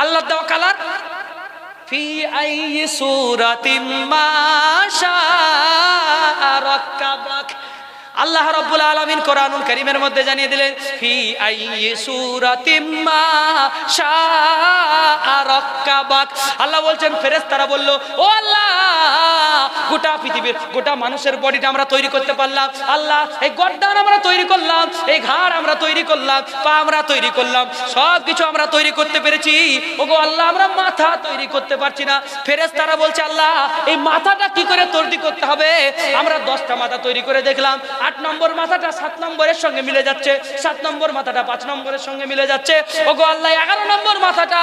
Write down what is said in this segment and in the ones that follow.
আল্লাহ দেওয়া কালার ফি আইয়ি সূরাতিম মা শাআ রাক্কাবাক। আল্লাহ রাব্বুল আলামিন কোরআনুল কারীমের মধ্যে জানিয়ে দিলেন ফি আইয়ি সূরাতিম মা শাআ রাক্কাবাক। আল্লাহ বলছেন, ফেরেশতারা বলল, ও আল্লাহ, গোটা পৃথিবীর গোটা মানুষের বডিটা আমরা তৈরি করতে পারলাম, আল্লাহ এই গর্দান আমরা তৈরি করলাম, এই ঘাড় আমরা তৈরি করলাম, পা আমরা তৈরি করলাম, সব কিছু আমরা তৈরি করতে পেরেছি, ওগো আল্লাহ আমরা মাথা তৈরি করতে পারছি না। ফেরেশতারা বলছে, আল্লাহ এই মাথাটা কি করে তৈরি করতে হবে? আমরা 10টা মাথা তৈরি করে দেখলাম, 8 নম্বর মাথাটা 7 নম্বরের সঙ্গে মিলে যাচ্ছে, 7 নম্বর মাথাটা 5 নম্বরের সঙ্গে মিলে যাচ্ছে, ওগো আল্লাহ 11 নম্বর মাথাটা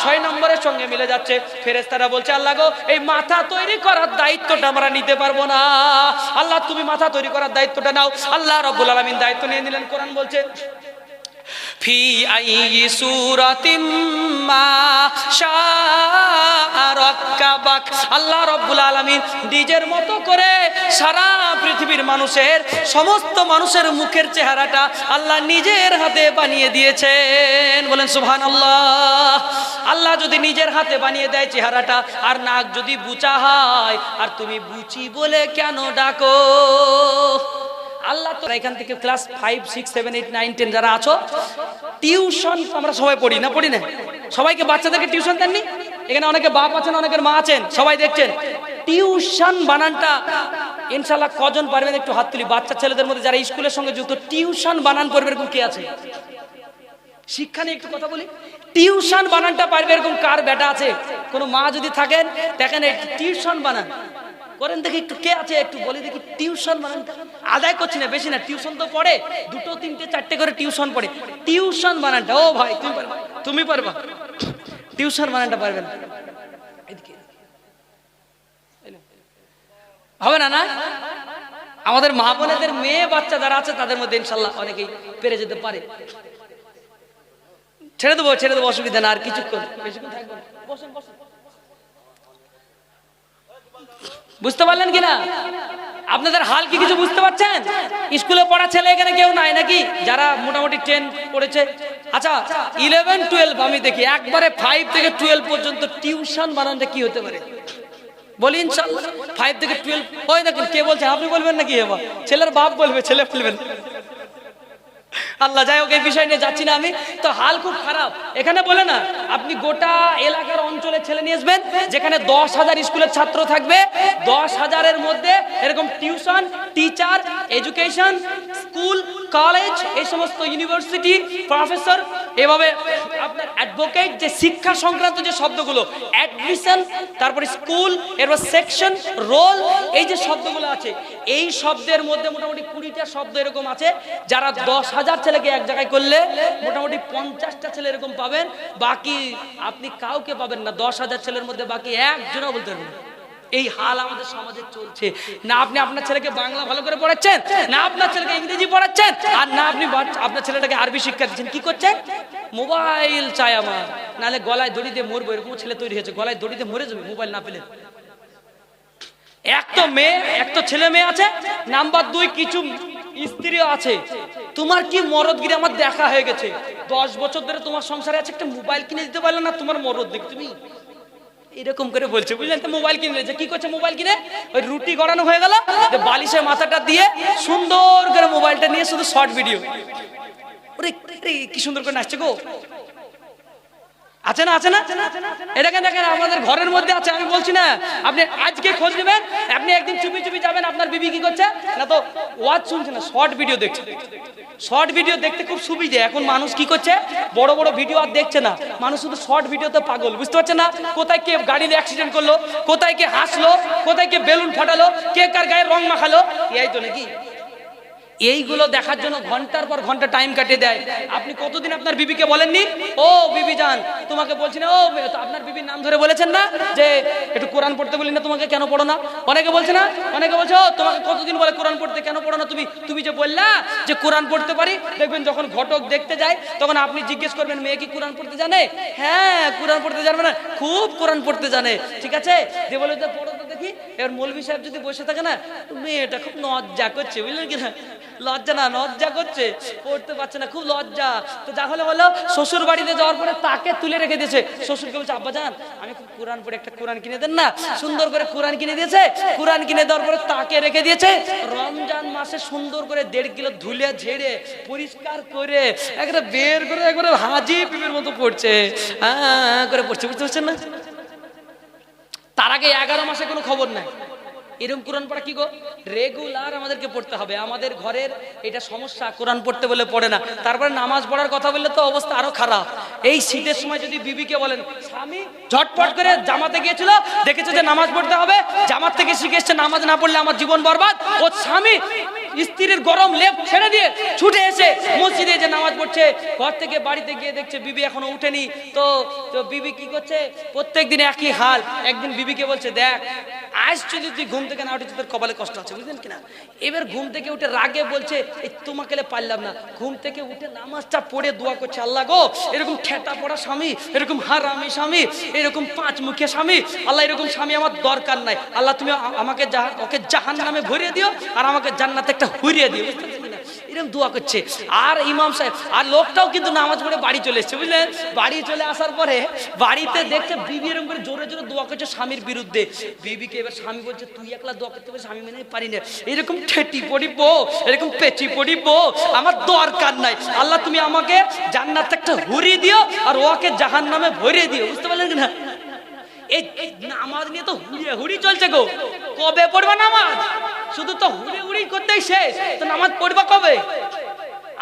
6 নম্বরের সঙ্গে মিলে যাচ্ছে। ফেরেশতারা বলছে, আল্লাহ গো এই মাথা তৈরি করার দায়িত্বটা আমরা নিতে পারবো না, আল্লাহ তুমি মাথা তৈরি করার দায়িত্বটা নাও। আল্লাহ রাব্বুল আলামিন দায়িত্ব নিয়ে নিলেন। কোরআন বলছে ফি আইয়ি সূরাতিম মা শাআ রাক্কাবাক। আল্লাহ রাব্বুল আলামিন নিজের মতো করে সারা পৃথিবীর মানুষের সমস্ত মানুষের মুখের চেহারাটা আল্লাহ নিজের হাতে বানিয়ে দিয়েছেন। বলেন সুবহানাল্লাহ। আল্লাহ যদি নিজের হাতে বানিয়ে দেয় চেহারাটা, আর নাক যদি বুচা হয়, আর তুমি বুচি বলে কেন ডাকো? আল্লাহ তো এখান থেকে ক্লাস 5, 6, 7, 8, 9, 10 যারা আছো, টিউশন আমরা সবাই পড়ি না? পড়ি না? সবাইকে বাচ্চাদেরকে টিউশন দেননি? এখানে অনেকে বাপ আছেন, অনেকের মা আছেন, সবাই দেখছেন। টিউশন বানানটা ইনশাআল্লাহ কজন পারবেন একটু হাত তুলি? বাচ্চা ছেলেদের মধ্যে যারা স্কুলের সঙ্গে যুক্ত, টিউশন বানান পড়বে এরকম কে আছে? শিক্ষা নিয়ে একটু কথা বলি। টিউশন বানানটা পারবে এরকম কার বেটা আছে? কোনো মা যদি থাকেন দেখেন, টিউশন বানান করেন দেখি, একটু কে আছে একটু বলি দেখি। টিউশন বানানটা আদায় করছি না, বেশি না, টিউশন তো পড়ে 2, 3, 4 করে টিউশন পড়ে। টিউশন বানানটা, ও ভাই তুমি পারবা, তুমি পারবা টিউশন বানানটা? পারবেন? হবে না? না, আমাদের মা বোনেদের মেয়ে বাচ্চা যারা আছে তাদের মধ্যে ইনশাআল্লাহ অনেকেই পেরে যেতে পারে। ছেড়ে দেবো, ছেড়ে দেবো, অসুবিধা না, আর কিছুক্ষণ, বেশিক্ষণ থাকবো না। বসেন বসেন। বুঝতে পারলেন কিনা? আপনাদের হাল কি কিছু বুঝতে পারছেন? স্কুলে পড়া ছেলে এখানে কেউ নাই নাকি যারা মোটামুটি 10 পড়েছে? আচ্ছা 11, 12 আমি দেখি, একবারে 5 থেকে 12 পর্যন্ত টিউশন বানানটা কি হতে পারে বলি? ইনশাআল্লাহ 5 থেকে 12। ওই দেখুন কে বলছেন? আপনি বলবেন নাকি? এবার ছেলের বাপ বলবে, ছেলে বলবেন। আল্লাহ, যাই হোক, এই বিষয় নিয়ে যাচ্ছি না আমি। তো হাল খুব খারাপ এখানে। বলে না, আপনি গোটা এলাকার অঞ্চলে ছেলে নিয়ে আসবেন, যেখানে 10,000 স্কুলের ছাত্র থাকবে, 10,000-এর মধ্যে এরকম tuition, teacher, education, school, college, এই সমস্ত ইউনিভার্সিটি, প্রফেসর, এভাবে আপনার অ্যাডভোকেট, যে শিক্ষা সংক্রান্ত যে শব্দগুলো, অ্যাডমিশন, তারপরে স্কুল, এরপর সেকশন, রোল, এই যে শব্দগুলো আছে, এই শব্দের মধ্যে মোটামুটি 20টা শব্দ এরকম আছে, যারা 10,000 ছেলেকে এক জায়গায় করলে মোটামুটি 50টা ছেলে এরকম পাবেন, বাকি আপনি কাউকে পাবেন না। 10,000 ছেলের মধ্যে বাকি একজনও বলতে পারবেন না। এই হাল আমাদের সমাজে চলছে। না আপনি আপনার ছেলেকে বাংলা ভালো করে পড়াচ্ছেন, না আপনার ছেলেকে ইংরেজি পড়াচ্ছেন, আর না আপনি আপনার ছেলেটাকে আরবি শিক্ষা দিচ্ছেন। কি করছেন? মোবাইল চাই আমার, নাহলে গলায় দড়ি দিয়ে মরবো, এরকম ছেলে তৈরি হয়েছে, গলায় দড়ি দিয়ে মরে যাবে মোবাইল না পেলে। এক তো মেয়ে, এক তো ছেলে মেয়ে আছে, নাম্বার 2 কিছু স্ত্রীও আছে। তোমার কি মরদগিরি আমার দেখা হয়ে গেছে। 10 বছর ধরে তোমার সংসারে আছে, একটা মোবাইল কিনে দিতে পারলে না, তোমার মরদ দেখ তুমি এরকম করে বলছে, বুঝলেন? তো মোবাইল কিনে নিয়েছে, কি করছে? মোবাইল কিনে ওই রুটি গড়ানো হয়ে গেল, বালিশে মাথাটা দিয়ে সুন্দর করে মোবাইলটা নিয়ে শুধু শর্ট ভিডিও। ওরে কি সুন্দর করে নাচছে গো। আছে না? আছে না? এটাকে দেখেন আমাদের ঘরের মধ্যে আছে। আমি বলছি না, আপনি আজকে খোঁজ নেবেন, আপনি একদিন চুপি চুপি যাবেন, আপনার বিবি কি করছে না, তো ওয়াজ শুনছে না, শর্ট ভিডিও দেখছে। শর্ট ভিডিও দেখতে খুব সুবিধে। এখন মানুষ কি করছে, বড় বড় ভিডিও আর দেখছে না, মানুষ শুধু শর্ট ভিডিওতে পাগল। বুঝতে পারছে না? কোথায় কে গাড়ির অ্যাক্সিডেন্ট করলো, কোথায় কে হাসলো, কোথায় কে বেলুন ফাটালো, কে কার গায়ে রং মাখালো, এই তো নাকি। এইগুলো দেখার জন্য ঘন্টার পর ঘন্টা টাইম কাটিয়ে দেয়। আপনি কতদিন আপনার বিবিকে বলেননি, ও বিবি জান তোমাকে বলছি না, ও আপনার বিবির নাম ধরে বলেছেন না যে একটু কোরআন পড়তে বলি না তোমাকে, কেন পড়ো না? অনেকে বলছে না, অনেকে বলছে ও তোমাকে কতদিন বলে কোরআন পড়তে, কেন পড়ো না? তুমি যে বললা যে কোরআন পড়তে পারি, দেখবেন যখন ঘটক দেখতে যায় তখন আপনি জিজ্ঞেস করবেন মেয়ে কি কোরআন পড়তে জানে? হ্যাঁ কোরআন পড়তে জানবে না, খুব কোরআন পড়তে জানে। ঠিক আছে, যে বলে পড়ো তো দেখি, দেখি। এবার মৌলভী সাহেব যদি বসে থাকে না, মেয়েটা খুব লজ্জা করছে, বুঝলেন কিনা, লজ্জা করছে, পড়তে পারছে না, খুব লজ্জা। তো যা হলো শ্বশুর বাড়িতে যাওয়ার পরে তাকে তুলে রেখে দিয়েছে। শ্বশুরকে বলছে, আব্বা জান আমি খুব কোরআন পড়ে, একটা কোরআন কিনে দেন না। সুন্দর করে কোরআন কিনে দিয়েছে। কোরআন কিনে দেওয়ার পরে তাকে রেখে দিয়েছে। রমজান মাসে সুন্দর করে 1.5 কিলো ধুলে ঝেড়ে পরিষ্কার করে একটা বের করে একবারে হাজি পিপের মতো পড়ছে, করে পড়ছে, বুঝতে পারছেন না? তার আগে 11 মাসে কোনো খবর নাই। এরকম কোরআন পড়া কি গো, রেগুলার আমাদেরকে পড়তে হবে। আমাদের ঘরের এটা সমস্যা, কোরআন পড়তে বলে পড়ে না। তারপরে নামাজ পড়ার কথা বললে তো অবস্থা আরো খারাপ। এই শীতের সময় যদি বিবিকে বলেন, স্বামী ঝটপট করে জামাতে গিয়েছিল, দেখেছে যে নামাজ পড়তে হবে, জামাত থেকে শিখে এসছে নামাজ না পড়লে আমার জীবন বরবাদ। ও স্বামী স্ত্রীর গরম লেপ ছেড়ে দিয়ে ছুটে এসে মসজিদে যে নামাজ পড়ছে, ঘর থেকে বাড়িতে গিয়ে দেখছে বিবি এখনো উঠেনি। তো বিবি কি করছে, প্রত্যেকদিন একই হাল। একদিন বিবিকে বলছে, দেখ আজ যদি তুই ঘুম থেকে না উঠেছিস তোর কপালে কষ্ট আছে, বুঝলেন কিনা। এবার ঘুম থেকে উঠে রাগে বলছে, এই তোমাকে পারলাম না। ঘুম থেকে উঠে নামাজটা পড়ে দোয়া করছে, আল্লাহ গো এরকম ঠেটা পড়া স্বামী, এরকম হারামি স্বামী, এরকম 5 মুখে স্বামী, আল্লাহ এরকম স্বামী আমার দরকার নাই। আল্লাহ তুমি আমাকে ওকে জাহান্নামে ভরিয়ে দিও আর আমাকে জান্নাতে একটা হুরিয়ে দিও, বুঝতে পারছেন না? এরকম দোয়া করছে। আর ইমাম সাহেব আর লোকটাও কিন্তু নামাজ পড়ে বাড়ি চলে এসছে, বুঝলেন। বাড়ি চলে আসার পরে বাড়িতে দেখছে বিবি এরকম করে জোরে জোরে দোয়া করছে স্বামীর বিরুদ্ধে। বিবিকে এবার স্বামী বলছে, তুই একলা দোয়া করতে পারিস, স্বামী মেনে পারি না। এরকম ঠেটি পড়িব, এরকম পেঁচি পড়িব, আমার দরকার নাই। আল্লাহ তুমি আমাকে জান্নাতে একটা হুরি দিও আর ওকে জাহান্নামে ভরিয়ে দিও, বুঝতে পারলেন কিনা। এই নামাজ নিয়ে তো হুড়ি চলছে গো। কবে পড়বা নামাজ? শুধু তো হুড়ি করতেই শেষ, তো নামাজ পড়বা কবে?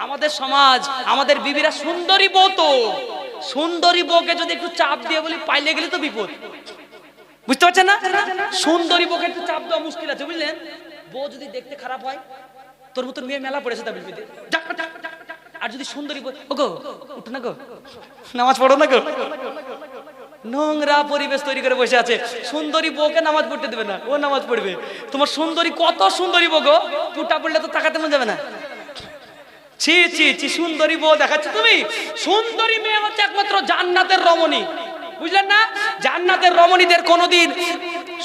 আমাদের সমাজ, আমাদের বিবিরা সুন্দরী বউ, তো সুন্দরী বউকে যদি একটু চাপ দিয়ে বলি পাইলে গেলে তো বিপদ, বুঝতে পারছেন না। সুন্দরী বউকে একটু চাপ দেওয়া মুশকিল আছে, বুঝলেন। বউ যদি দেখতে খারাপ হয়, তোর মতন মেয়ে মেলা পড়েছে তার বিপদে। আর যদি সুন্দরী বউ, ও গো উঠো না গো, নামাজ পড়ো না গো, নোংরা পরিবেশ তৈরি করে বসে আছে। সুন্দরী বউকে নামাজ পড়তে দেবে না, ও নামাজ পড়বে। তোমার সুন্দরী, কত সুন্দরী বউ গো, পুটা পড়লে তো তাকাতে মন যাবে না। ছি ছি ছি, সুন্দরী বউ দেখাচ্ছ তুমি। সুন্দরী মেয়ে হচ্ছে একমাত্র জান্নাতের রমণী, বুঝলেন না। জান্নাতের রমণীদের কোনোদিন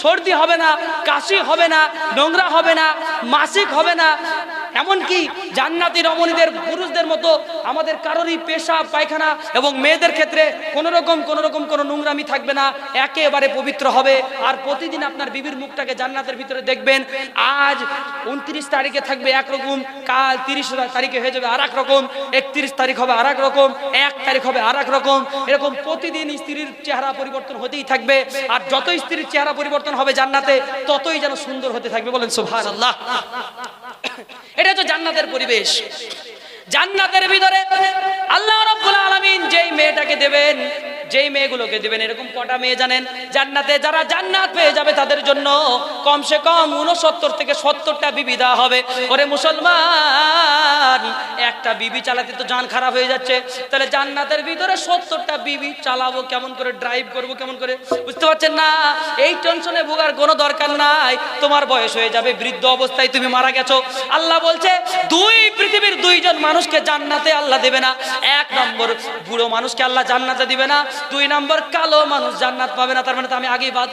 সর্দি হবে না, কাশি হবে না, নোংরা হবে না, মাসিক হবে না। এমনকি জান্নাতি রমণীদের পুরুষদের মতো আমাদের কারোরই পেশাব পায়খানা এবং মেয়েদের ক্ষেত্রে কোনো রকম কোনো নোংরামি থাকবে না, একেবারে পবিত্র হবে। আর প্রতিদিন আপনার বিবির মুখটাকে জান্নাতের ভিতরে দেখবেন। আজ 29 তারিখে থাকবে একরকম, কাল 30 তারিখে হয়ে যাবে আর এক রকম, 31 তারিখ হবে আর এক রকম, 1 তারিখ হবে আর এক রকম। এরকম প্রতিদিন স্ত্রীর চেহারা পরিবর্তন হতেই থাকবে। আর যতই স্ত্রীর চেহারা পরিবর্তন হবে জান্নাতে, ততই যেন সুন্দর হতে থাকবে, বলেন সুবহানাল্লাহ। এটা হচ্ছে জান্নাতের পরিবেশ। জান্নাতের ভিতরে আল্লাহ রাব্বুল আলামিন যেই মেয়েটাকে দেবেন, যেই মেয়েগুলোকে দেবেন, এরকম কটা মেয়ে জানেন? জান্নাতে যারা জান্নাত পেয়ে যাবে তাদের জন্য কমসে কম 69 থেকে 70টা বিবি দেওয়া হবে। ওরে মুসলমান, একটা বিবি চালাতে তো জান খারাপ হয়ে যাচ্ছে, তাহলে জান্নাতের ভিতরে 70টা বিবি চালাবো কেমন করে, ড্রাইভ করবো কেমন করে, বুঝতে পারছেন না? এই টেনশনে ভোগার কোনো দরকার নাই। তোমার বয়স হয়ে যাবে, বৃদ্ধ অবস্থায় তুমি মারা গেছো। আল্লাহ বলছে পৃথিবীর 2 জন মানুষকে জান্নাতে আল্লাহ দেবে না। 1 নম্বর বুড়ো মানুষকে আল্লাহ জান্নাতে দিবে না, 2 নম্বর কালো মানুষ জান্নাত পাবে না। তার মানে তো আমি আগেই বাদ।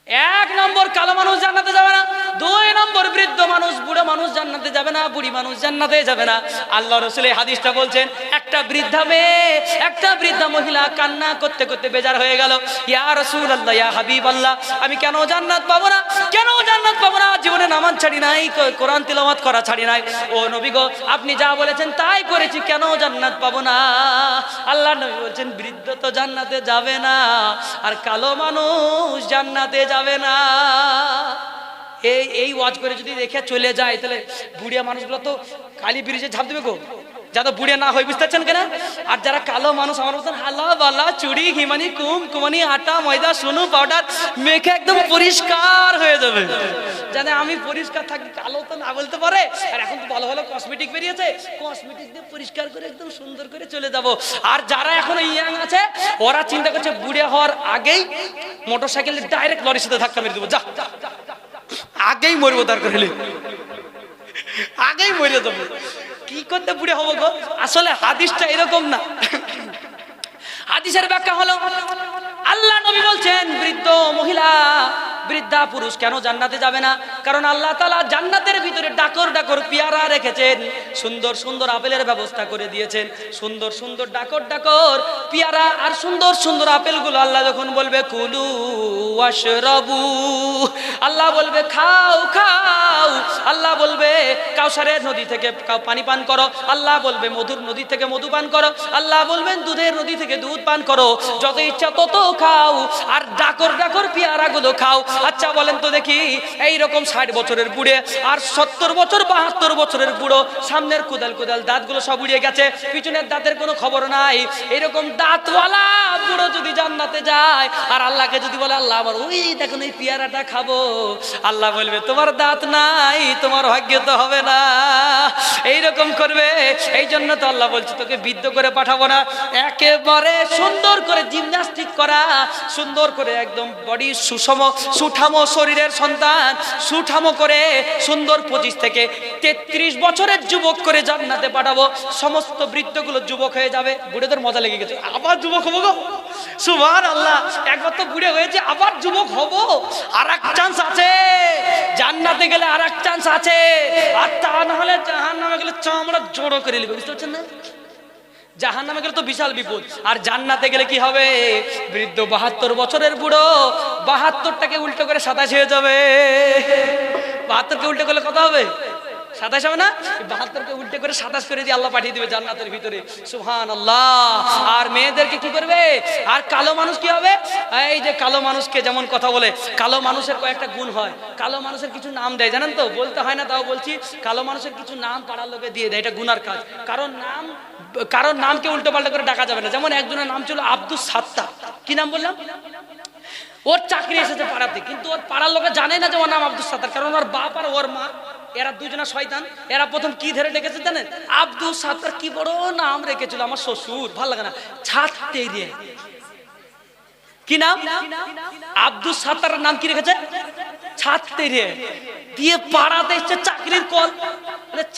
1 নম্বর কালো মানুষ জান্নাতে যাবে না, 2 নম্বর বৃদ্ধ মানুষ, বুড়ো মানুষ জান্নাতে যাবে না, বুড়ি মানুষ জান্নাতে যাবে না। আল্লাহ রাসূল এই হাদিসটা বলছেন, একটা বৃদ্ধা মেয়ে, একটা বৃদ্ধা মহিলা কান্না করতে করতে বেজার হয়ে গেল, ইয়া রাসূলুল্লাহ, ইয়া হাবিবাল্লাহ, আমি কেন জান্নাত পাবো না, কেন জান্নাত পাবো না? জীবনে নামাজ ছাড়ি নাই, কোরআন তিলাওয়াত করা ছাড়ি নাই। ও নবী গো, আপনি যা বলেছেন তাই করেছি, কেন জান্নাত পাবো না? আল্লাহ নবী বলছেন, বৃদ্ধ তো জান্নাতে যাবে না, আর কালো মানুষ জান্নাতে যাবে না। এই ওয়াজ করে যদি দেখে চলে যায়, তাহলে বুড়িয়া মানুষগুলো তো কালী ব্রিজে ঝাঁপ দেবে গো, যারা বুড়িয়া না হয়, বুঝতে পারছেন কেন? আর যারা কালো মানুষ আমার মতন হালা বালা চুড়ি ঘিমানি কুমানি আটা ময়দা সোনু পাউডার মেখে একদম পরিষ্কার হয়ে যাবে, জানে আমি পরিষ্কার থাকি, কালো তো না বলতে পারে। আর এখন তো ভালো ভালো কসমেটিক বেরিয়েছে, কসমেটিক দিয়ে পরিষ্কার করে একদম সুন্দর করে চলে যাব। আর যারা এখন ইয়াং আছে, ওরা চিন্তা করছে বুড়িয়া হওয়ার আগেই মোটরসাইকেল ডাইরেক্ট লরির সাথে ধাক্কা মেরে দেবো, যা আগেই মরবো, দরকার হলে আগেই মরে যাবো। কি করতে বুড়ে হবো গো? আসলে হাদিসটা এরকম না। হাদিসের ব্যাখ্যা হলো, আল্লাহ নবী বলছেন বৃদ্ধ মহিলা বৃদ্ধা পুরুষ কেন জান্নাতে যাবে না? কারণ আল্লাহ তাআলা জান্নাতের ভিতরে ডাকর ডাকর পেয়ারা রেখেছেন, সুন্দর সুন্দর আপেলের ব্যবস্থা করে দিয়েছেন, সুন্দর সুন্দর ডাকর ডাকর পেয়ারা আর সুন্দর সুন্দর আপেলগুলো আল্লাহ যখন বলবে কুলু ওয়াশরাবু, আল্লাহ বলবে খাও খাও, আল্লাহ বলবে কাউসারের নদী থেকে পানি পান করো, আল্লাহ বলবে মধুর নদী থেকে মধু পান করো, আল্লাহ বলবেন দুধের নদী থেকে দুধ পান করো, যত ইচ্ছা তত খাও আর ডাকর ডাকর পেয়ারাগুলো খাও। আচ্ছা বলেন তো দেখি, এইরকম 60 বছরের বুড়ে আর 70 বছর 72 বছরের বুড়ো, সামনের কোদাল কোদাল দাঁতগুলো সব উড়িয়ে গেছে, পিছনের দাঁতের কোনো খবর নাই, এরকম দাঁতওয়ালা বুড়ো যদি জান্নাতে যায় আর আল্লাহকে যদি বলে আল্লাহ আমার ওই দেখুন এই পেয়ারাটা খাবো, আল্লাহ বলবে তোমার দাঁত নাই, তোমার ভাগ্য তো হবে না, এইরকম করবে। এই জন্য তো আল্লাহ বলছে তোকে বিদ্ধ করে পাঠাবো না, একেবারে সুন্দর করে জিমন্যাস্টিক করা, সুন্দর করে একদম বডি সুঠামো শরীরের সন্তান, সুঠামো করে সুন্দর 25 থেকে 33 বছরের যুবক করে জান্নাতে পাঠাবো। সমস্ত বৃদ্ধগুলো যুবক হয়ে যাবে। বুড়োদের মজা লেগে গেছে, আবার যুবক হবো গো, সুবহানাল্লাহ, একবার তো বুড়ে হয়েছে আবার যুবক হব, আর এক চান্স আছে, জান্নাতে গেলে আর এক চান্স আছে, আর তা না হলে জাহান্নামে গেলে চামড়া জড়ো করে নেবে, বুঝতে পারছেন না? জাহান্নামে গেলে তো বিশাল বিপদ, আর জান্নাতে গেলে কি হবে? বৃদ্ধ 72 বছরের বুড়ো 72টাকে উল্টো করে 27 হয়ে যাবে। 72কে উল্টো করলে কত হবে? 27 হবে না? 72কে উল্টে করে 27 করে দিয়ে আল্লাহ পাঠিয়ে দিবে জান্নাতের ভিতরে, সুবহানাল্লাহ। আর মেয়েদেরকে কি করবে? আর কালো মানুষ কি হবে? এই যে কালো মানুষকে যেমন কথা বলে, কালো মানুষের কয়েকটা গুণ হয়, কালো মানুষের কিছু নাম দেয়, জানেন তো? বলতে হয় না তাও বলছি, কালো মানুষের কিছু নাম পাড়ার লোকে দিয়ে দেয়, এটা গুনার কাজ। কারণ নামকে উল্টো পাল্টা করে ডাকা যাবে না। যেমন একজনের নাম ছিল আব্দুল সাত্তার, কি নাম বললাম? ওর চাকরি এসেছে পাড়াতে, কিন্তু ওর পাড়ার লোকে জানে না যে ওর নাম আব্দুল সাত্তার, কারণ ওর বাপ আর ওর মা এরা দুজনা শয়তান। এরা প্রথম কি ধরে ডেকেছে জানেন? আব্দুল সাত্তার, কি বড় নাম রেখেছিল আমার শ্বশুর, ভালো লাগে না, ছাড়তে রে। কি নাম? আব্দুল সাত্তার নাম কি রেখেছে? ছাড়তে রে। দিয়ে পাড়াতে এসছে চাকরির কল,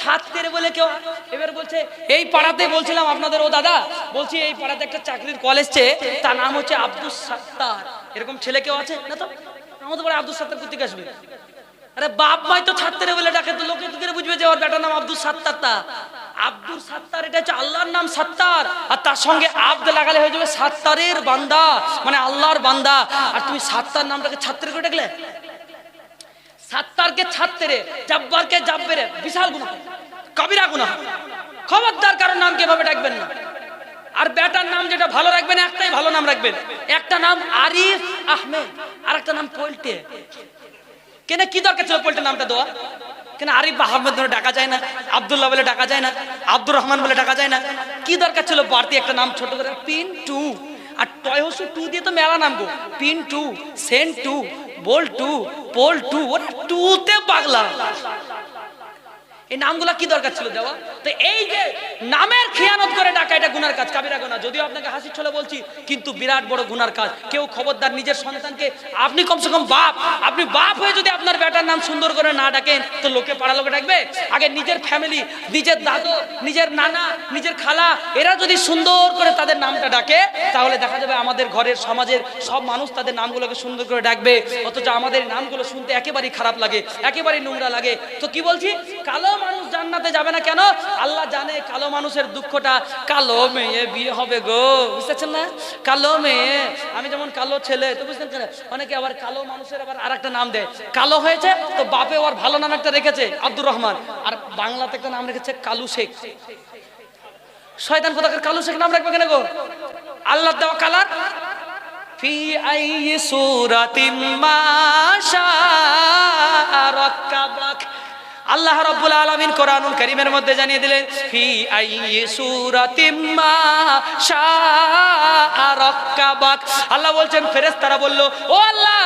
ছাড়তে রে বলে কেউ। এবার বলছে এই পাড়াতে, বলছিলাম আপনাদের ও দাদা, বলছি এই পাড়াতে একটা চাকরির কল এসছে, তার নাম হচ্ছে আব্দুল সাত্তার। এরকম ছেলে কেউ আছে না? তো আমাদের পরে আব্দুল সাত্তার কোথেকে আসবে? আরে বাপ মাই তো ছাড়তে রে বলে ডাকে, তো লোকে কি করে বুঝবে যে ওর বেটার নাম আব্দুল সাত্তার? তা আব্দুল সাত্তার, এটা হচ্ছে আল্লাহর নাম সাত্তার, আর তার সঙ্গে আব্দ লাগালে হয়ে যাবে সাত্তারের বান্দা, মানে আল্লাহর বান্দা। আর তুমি সাত্তার নামটাকে ছাত্রে করে ডাকলে, সাত্তারকে ছাত্রে, জাব্বারকে জাব্বেরে, বিশাল গুনাহ, কবিরা গুনাহ। খবরদার কারোর নাম কিভাবে ডাকবেন না। আর বেটার নাম যেটা ভালো রাখবেন, একটাই ভালো নাম রাখবেন, একটা নাম আরিফ আহমেদ, আর একটা নাম পল্টে। কেন কি দরকার ছিল পল্টে নামটা দেওয়া? কেন আরিফ আহমেদ বলে ডাকা যায় না? আব্দুল্লাহ বলে ডাকা যায় না? আব্দুর রহমান বলে ডাকা যায় না? কি দরকার ছিল বাড়তি একটা নাম ছোট করে? পিন্টু, আর টয়হসু টু দিয়ে তো মেলা নাম গো, পিন্টু, সেন্টু, বল্টু, পোল্টু, ওরা টুতে পাগলা। এই নামগুলা কি দরকার ছিল দেওয়া? তো এই যে নামের খিয়ানত করে ডাকা, এটা গুনার কাজ, কাবিরা গুনাহ। যদিও আপনাকে হাসির ছলে বলছি, কিন্তু বিরাট বড় গুনার কাজ। কেউ খবরদার নিজের সন্তানকে, আপনি কমসে কম বাপ, আপনি বাপ হয়ে যদি আপনার বেটার নাম সুন্দর করে না ডাকেন, তো লোকে পাড়া লোকে ডাকবে? আগে নিজের ফ্যামিলি, নিজের দাদু, নিজের নানা, নিজের খালা, এরা যদি সুন্দর করে তাদের নামটা ডাকে, তাহলে দেখা যাবে আমাদের ঘরের, সমাজের সব মানুষ তাদের নামগুলোকে সুন্দর করে ডাকবে। অথচ আমাদের নামগুলো শুনতে একেবারেই খারাপ লাগে, একেবারেই নোংরা লাগে। তো কি বলছি, কালো মানুষ জান্নাতে যাবে না কেন? আল্লাহ জানে কালো মানুষের দুঃখটা। কালো মেয়ে বিয়ে হবে গো, বুঝতেছেন না? কালো মেয়ে, আমি যেমন কালো ছেলে, তো বুঝতেন কেন? অনেকে আবার কালো মানুষের আবার আরেকটা নাম দেয়, কালো হয়েছে তো বাপে ওর ভালো নাম একটা রেখেছে আব্দুর রহমান, আর বাংলাতে একটা নাম রেখেছে কালু শেখ। শয়তান কোথাকার কালু শেখ নাম রাখবে কেন গো? আল্লাহ দেওয়া কালার। ফি আইয়ি সূরাতিন মা শাআ রাক্কাবাক। আল্লাহ রাব্বুল আলামিন কোরআনুল কারীমের মধ্যে জানিয়ে দিলেন, ফি আইয়ি সূরাতিম মা শাআ রাক্কাবাক। আল্লাহ বলছেন, ফেরেশতারা বলল, ও আল্লাহ,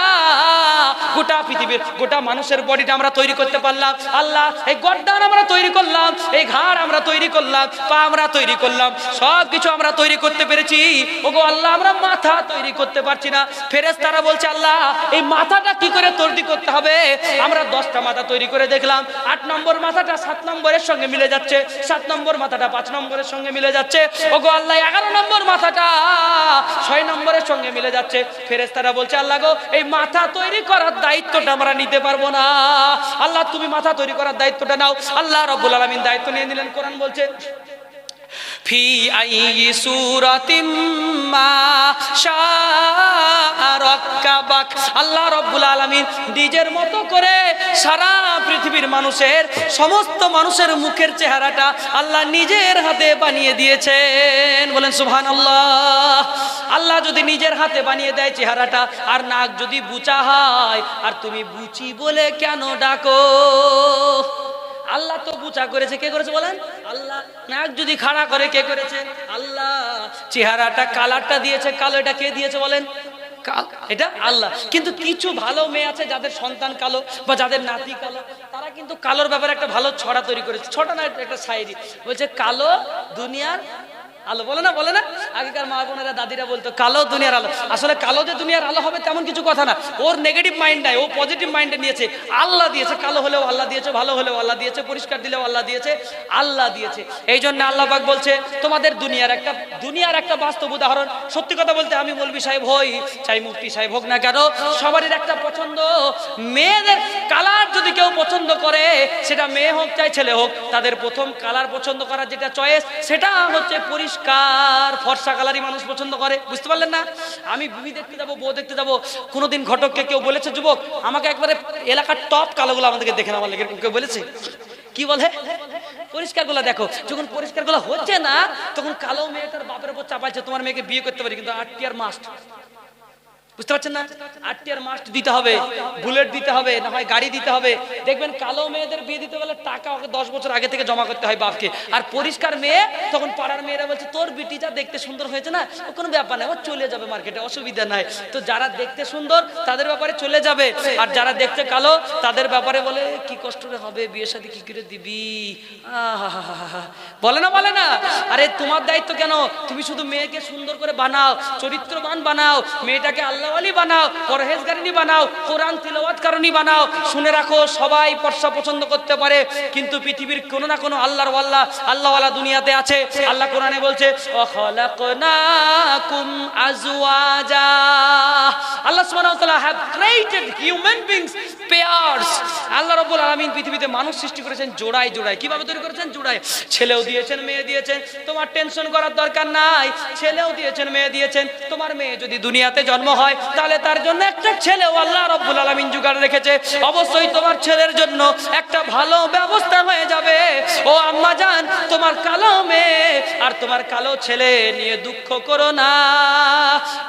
গোটা পৃথিবীর গোটা মানুষের বডিটা আমরা তৈরি করতে পারলাম। আল্লাহ এই গর্দান আমরা তৈরি করলাম, এই ঘাড় আমরা তৈরি করলাম, পা আমরা তৈরি করলাম, সব কিছু আমরা তৈরি করতে পেরেছি। ওগো আল্লাহ, আমরা মাথা তৈরি করতে পারছি না। ফেরেশতারা বলছে আল্লাহ এই মাথাটা কি করে তৈরি করতে হবে? আমরা 10টা মাথা তৈরি করে দেখলাম, 8 নম্বর মাথাটা 7 নম্বরের সঙ্গে মিলে যাচ্ছে, 7 নম্বর মাথাটা 5 নম্বরের সঙ্গে মিলে যাচ্ছে। ওগো আল্লাহ 11 নম্বর মাথাটা 6 নম্বরের সঙ্গে মিলে যাচ্ছে। ফেরেশতারা বলছে আল্লাহ গো এই মাথা তৈরি করার দায়িত্বটা আমরা নিতে পারবো না। আল্লাহ তুমি মাথা তৈরি করার দায়িত্বটা নাও। আল্লাহ রাব্বুল আলামিন দায়িত্ব নিয়ে নিলেন। কোরআন বলছে ফি আইয়ি সূরাতিম মা শাআ রাক্কাবাক। আল্লাহ রাব্বুল আলামিন নিজের মতো করে সারা পৃথিবীর মানুষের সমস্ত মানুষের মুখের চেহারাটা আল্লাহ নিজের হাতে বানিয়ে দিয়েছেন। বলেন সুবহানাল্লাহ। আল্লাহ যদি নিজের হাতে বানিয়ে দেয় চেহারাটা, আর নাক যদি বুচা হয়, আর তুমি বুচি বলে কেন ডাকো? আল্লাহ তো বুচা করেছে, কে করেছে বলেন? আল্লাহ। নাক যদি খাড়া করে, কে করেছে? আল্লাহ। চেহারাটা কালারটা দিয়েছে কালো, এটা কে দিয়েছে বলেন? এটা আল্লাহ। কিন্তু কিছু ভালো মেয়ে আছে যাদের সন্তান কালো বা যাদের নাতি কালো, তারা কিন্তু কালোর ব্যাপারে একটা ভালো ছড়া তৈরি করেছে। ছড়া না, একটা শায়েরি বলছে কালো দুনিয়ার আলো। বলে না, বলে না? আগেকার মা বোনেরা দাদিরা বলতো কালো দুনিয়ার আলো। আসলে কালো যে দুনিয়ার আলো হবে তেমন কিছু কথা না। ওর নেগেটিভ মাইন্ড নাই, ও পজিটিভ মাইন্ডে নিয়েছে। আল্লাহ দিয়েছে, কালো হলেও আল্লাহ দিয়েছে, ভালো হলেও আল্লাহ দিয়েছে, পরিষ্কার দিলেও আল্লাহ দিয়েছে, আল্লাহ দিয়েছে। এই জন্য আল্লাহ পাক বলছে তোমাদের দুনিয়ার একটা বাস্তব উদাহরণ। সত্যি কথা বলতে আমি মৌলভী সাহেব হই, চাই মুফতি সাহেব হোক না কেন, সবারই একটা পছন্দ। মেয়েদের কালার যদি কেউ পছন্দ করে, সেটা মেয়ে হোক চাই ছেলে হোক, তাদের প্রথম কালার পছন্দ করার যেটা চয়েস, সেটা হচ্ছে পরিষ্কার ফর্সা কালারই মানুষ পছন্দ করে। বুঝতে পারলেন না? আমি বিবি দেখতে যাবো, বউ দেখতে যাবো, কোনোদিন ঘটককে কেউ বলেছে যুবক আমাকে একবারে এলাকার টপ কালোগুলো আমাদেরকে দেখে নেওয়ার লাগে, কেউ বলেছে? কি বলে? পরিষ্কার গুলা দেখো। যখন পরিষ্কার গুলা হচ্ছে না, তখন কালো মেয়েটার বাপের উপর চাপাচ্ছে তোমার মেয়েকে বিয়ে করতে পারি, কিন্তু 8 ইয়ার মাস্ট। বুঝতে পারছেন না? 8 ইয়ার মাস্ট দিতে হবে, বুলেট দিতে হবে, না হয় গাড়ি দিতে হবে। দেখবেন কালো মেয়েদের বিয়ে দিতে গেলে টাকা ওকে 10 বছর আগে থেকে জমা করতে হয় বাপকে। আর পরিষ্কার মেয়ে তখন পাড়ার মেয়েরা বলছে তোর বিটিটা দেখতে সুন্দর হয়েছে না, ও কোনো ব্যাপার নাই, ও চলে যাবে মার্কেটে, অসুবিধা নাই। তো যারা দেখতে সুন্দর তাদের ব্যাপারে চলে যাবে, আর যারা দেখতে কালো তাদের ব্যাপারে বলে কি কষ্ট হবে, বিয়ের সাথে কি করে দিবি। বলে না, বলে না? আরে তোমার দায়িত্ব কেন? তুমি শুধু মেয়েকে সুন্দর করে বানাও, চরিত্রবান বানাও, মেয়েটাকে আল্লাহ বানাও, পরহেজগারিনী বানাও, কোরআন তিলাওয়াতকারিনী বানাও। শুনে রাখো সবাই ফর্সা পছন্দ করতে পারে, কিন্তু পৃথিবীর কোনো না কোনো আল্লাহওয়ালা দুনিয়াতে আছে। আল্লাহ কোরআনে বলছে ওয়াখালাকনাকুম আজওয়াজা। আল্লাহ সুবহানাহু ওয়া তাআলা have created human beings pairs। আল্লাহ রাব্বুল আলামিন পৃথিবীতে মানুষ সৃষ্টি করেছেন জোড়ায় জোড়ায়। কিভাবে তৈরি করেছেন? জোড়ায়। ছেলেও দিয়েছেন, মেয়ে দিয়েছেন, তোমার টেনশন করার দরকার নাই। ছেলেও দিয়েছেন, মেয়ে দিয়েছেন। তোমার মেয়ে যদি দুনিয়াতে জন্ম হয়, তাহলে তার জন্য একটা ছেলেও আল্লাহ রাব্বুল আলামিন জোগাড় রেখেছে। অবশ্যই তোমার ছেলের জন্য একটা ভালো ব্যবস্থা হয়ে যাবে। ও আম্মা জান, তোমার কালো মেয়ে আর তোমার কালো ছেলে নিয়ে দুঃখ করো না।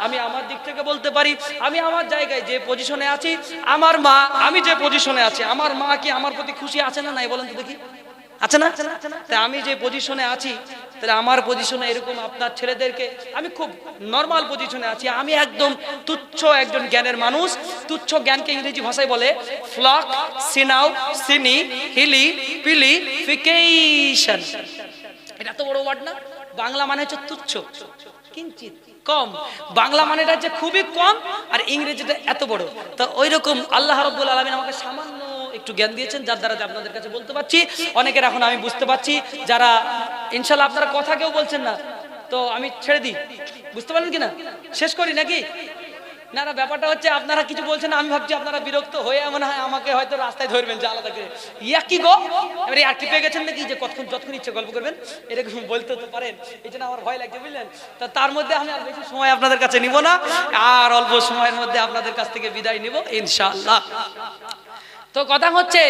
আমি আমার দিক থেকে বলতে পারি, আমি আমার জায়গায় যে পজিশনে আছি, আমার মা, আমি যে পজিশনে আছি, আমার মা কি আমার প্রতি খুশি আছে না নাই বলেন তো দেখি? আছে না? তাই আমি যে পজিশনে আছি, তাহলে আমার পজিশনে এরকম আপনার ছেলেদেরকে, আমি খুব নর্মাল পজিশনে আছি। আমি একদম তুচ্ছ একজন জ্ঞানের মানুষ। তুচ্ছ জ্ঞানকে ইংরেজি ভাষায় বলে ফ্লক সিনাউ সিনি হিলি পিলি ফিকেশন। এটা তো বড় ওয়ার্ড না? বাংলা মানে হচ্ছে তুচ্ছ, কিঞ্চিত, কম। বাংলা মানেটা হচ্ছে খুবই কম, আর ইংরেজিটা এত বড়। তো ওই রকম আল্লাহ রাব্বুল আলামিন আমাকে সামান্য একটু জ্ঞান দিয়েছেন, যার দ্বারা আপনাদের কাছে বলতে পারছি। অনেকের এখন আমি বুঝতে পারছি, যারা ইনশাআল্লাহ আপনারা কথা কেউ বলছেন না, তো আমি ছেড়ে দিই। বুঝতে পারলেন কিনা? শেষ করি নাকি? না না, ব্যাপারটা হচ্ছে আপনারা কিছু বলছেন, আমি ভাবছি আপনারা বিরক্ত হয়ে মনে হয় আমাকে হয়তো রাস্তায় ধরবেন যে আলাদা করে ইয়া কি গো, এবারে আর কি পেয়ে গেছেন নাকি যে যতক্ষণ ইচ্ছে গল্প করবেন, এরকম বলতে তো পারেন। এই জন্য আমার ভয় লাগছে, বুঝলেন? তো তার মধ্যে আমি আর বেশি সময় আপনাদের কাছে নিব না, আর অল্প সময়ের মধ্যে আপনাদের কাছ থেকে বিদায় নিব ইনশাআল্লাহ। তো কথা হচ্ছে,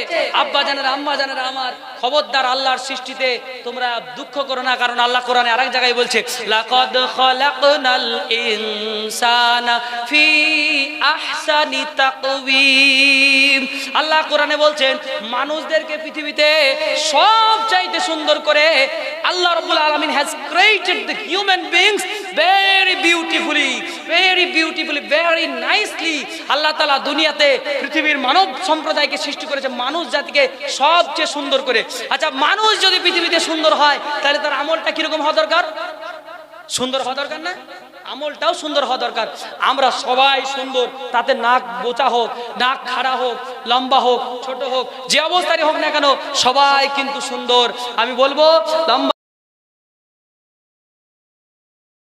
আব্বা জানেরা, আম্মা জানেরা আমার, খবরদার আল্লাহর সৃষ্টিতে তোমরা দুঃখ করো না। কারণ আল্লাহ কোরআনে আরেক জায়গায় বলছে লাকাদ খালাকনাল ইনসানা ফি আহসানি তাকওয়িম। আল্লাহ কোরআনে বলছেন মানুষদেরকে পৃথিবীতে সব চাইতে সুন্দর করে আল্লাহ রাব্বুল আলামিন has created the human beings very beautifully, very nicely. আল্লাহ তাআলা দুনিয়াতে পৃথিবীর মানব সম্প্রদায়কে সৃষ্টি করেছে, মানুষ জাতিকে সবচেয়ে সুন্দর করে। আচ্ছা, মানুষ যদি পৃথিবীতে সুন্দর হয় তাহলে তার আমলটা কিরকম হওয়া দরকার? সুন্দর হওয়া দরকার না? আমলটাও সুন্দর হওয়া দরকার। আমরা সবাই সুন্দর, তাতে নাক বোচা হোক, নাক খাড়া হোক, লম্বা হোক, ছোট হোক, যে অবস্থায় হোক না কেন সবাই কিন্তু সুন্দর। আমি বলবো লম্বা